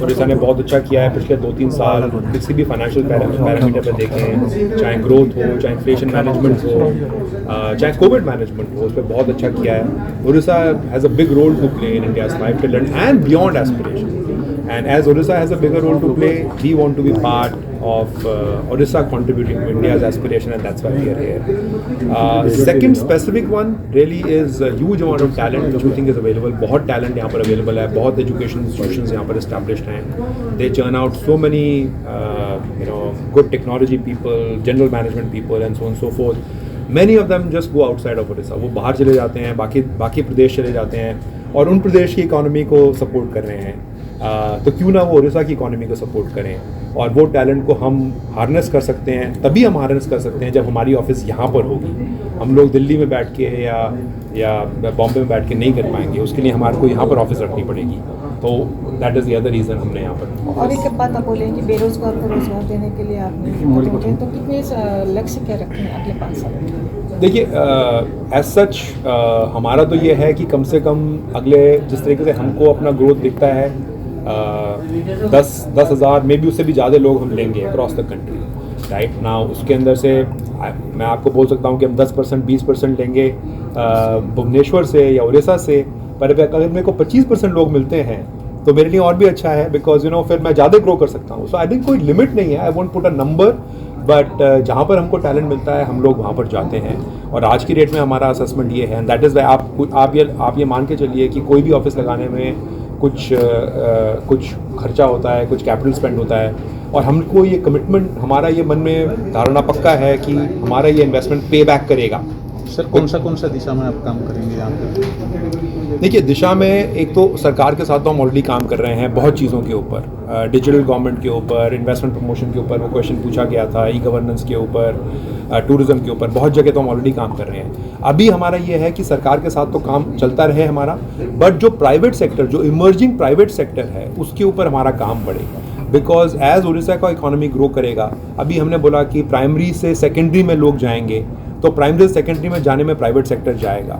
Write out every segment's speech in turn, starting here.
उड़ीसा ने बहुत अच्छा किया है पिछले 2-3 साल। किसी भी फाइनेंशियल पैरामीटर पर देखें, चाहे ग्रोथ हो, चाहे इन्फ्लेशन मैनेजमेंट हो, चाहे कोविड मैनेजमेंट हो, उस पर बहुत अच्छा किया है। Orissa has a big role to play in India's 5 trillion and beyond aspiration. And as Odisha has a bigger role to play, we want to be part of Odisha contributing to India's aspiration, and that's why we are here. Second specific one really is a huge amount of talent which we think is available. बहुत talent यहाँ पर available है, बहुत education institutions यहाँ पर established हैं. They churn out so many good technology people, general management people, and so on and so forth. Many of them just go outside of Odisha. वो बाहर चले जाते हैं, बाकी प्रदेश चले जाते हैं और उन प्रदेश की इकोनॉमी को सपोर्ट कर रहे हैं. तो क्यों ना वो उड़ीसा की इकोनॉमी को सपोर्ट करें, और वो टैलेंट को हम हार्नेस कर सकते हैं. तभी हम हार्नेस कर सकते हैं जब हमारी ऑफिस यहाँ पर होगी. हम लोग दिल्ली में बैठ के या बॉम्बे में बैठ के नहीं कर पाएंगे. उसके लिए हमारे को यहाँ पर ऑफिस रखनी पड़ेगी. तो that is the other reason हमने यहाँ पर. और एक बात आप बोलें कि बेरोजगार को रोजगार देने के लिए आपने तो कितने लक्ष्य क्या रखे हैं अगले 5 साल में? देखिए, एज सच हमारा तो ये है कि कम से कम अगले जिस तरीके से हमको अपना ग्रोथ दिखता है 10,000 मे बी उससे भी ज़्यादा लोग हम लेंगे across the country right now. उसके अंदर से मैं आपको बोल सकता हूँ कि हम 10% 20% लेंगे भुवनेश्वर से या उड़ीसा से. पर अगर मेरे को 25% लोग मिलते हैं तो मेरे लिए और भी अच्छा है, बिकॉज फिर मैं ज़्यादा ग्रो कर सकता हूँ. सो आई थिंक कोई लिमिट नहीं है. I won't put a number, but जहाँ पर हमको टैलेंट मिलता है हम लोग वहाँ पर जाते हैं. और आज की डेट में हमारा असेसमेंट ये है, दैट इज़ वाई आप ये मान के चलिए कि कोई भी ऑफिस लगाने में कुछ खर्चा होता है, कुछ कैपिटल स्पेंड होता है, और हमको ये कमिटमेंट, हमारा ये मन में धारणा पक्का है कि हमारा ये इन्वेस्टमेंट पे बैक करेगा. सर कौन सा दिशा में आप काम करेंगे यहाँ पे? देखिए, दिशा में एक तो सरकार के साथ तो हम ऑलरेडी काम कर रहे हैं बहुत चीज़ों के ऊपर. डिजिटल गवर्नमेंट के ऊपर, इन्वेस्टमेंट प्रमोशन के ऊपर वो क्वेश्चन पूछा गया था, ई गवर्नेंस के ऊपर, टूरिज्म के ऊपर, बहुत जगह तो हम ऑलरेडी काम कर रहे हैं. अभी हमारा ये है कि सरकार के साथ तो काम चलता रहे हमारा, बट जो प्राइवेट सेक्टर, जो इमर्जिंग प्राइवेट सेक्टर है, उसके ऊपर हमारा काम बढ़ेगा. बिकॉज एज उड़ीसा का इकोनॉमी ग्रो करेगा, अभी हमने बोला कि प्राइमरी से सेकेंडरी में लोग जाएंगे, तो प्राइमरी से सेकेंडरी में जाने में प्राइवेट सेक्टर जाएगा.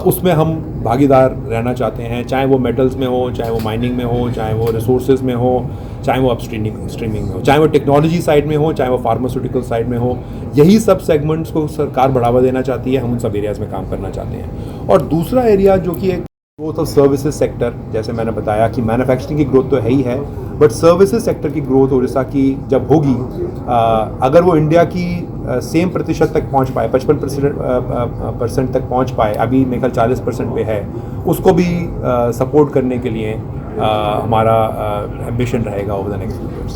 उसमें हम भागीदार रहना चाहते हैं, चाहे वो मेटल्स में हो, चाहे वो माइनिंग में हो, चाहे वो रिसोर्सेज में हो, चाहे वो स्ट्रीमिंग में हो, चाहे वो टेक्नोलॉजी साइड में हो, चाहे वो फार्मास्यूटिकल साइड में हो. यही सब सेगमेंट्स को सरकार बढ़ावा देना चाहती है. हम उन सब एरियाज़ में काम करना चाहते हैं. और दूसरा एरिया जो कि एक ग्रोथ ऑफ सर्विसेज सेक्टर, जैसे मैंने बताया कि मैन्युफैक्चरिंग की ग्रोथ तो है ही है, बट सर्विसेज सेक्टर की ग्रोथ उड़ीसा की जब होगी, अगर वो इंडिया की सेम प्रतिशत तक पहुंच पाए, 55% तक पहुंच पाए, अभी मेरे ख्याल 40% पे है, उसको भी सपोर्ट करने के लिए हमारा एम्बिशन रहेगा over the next few years.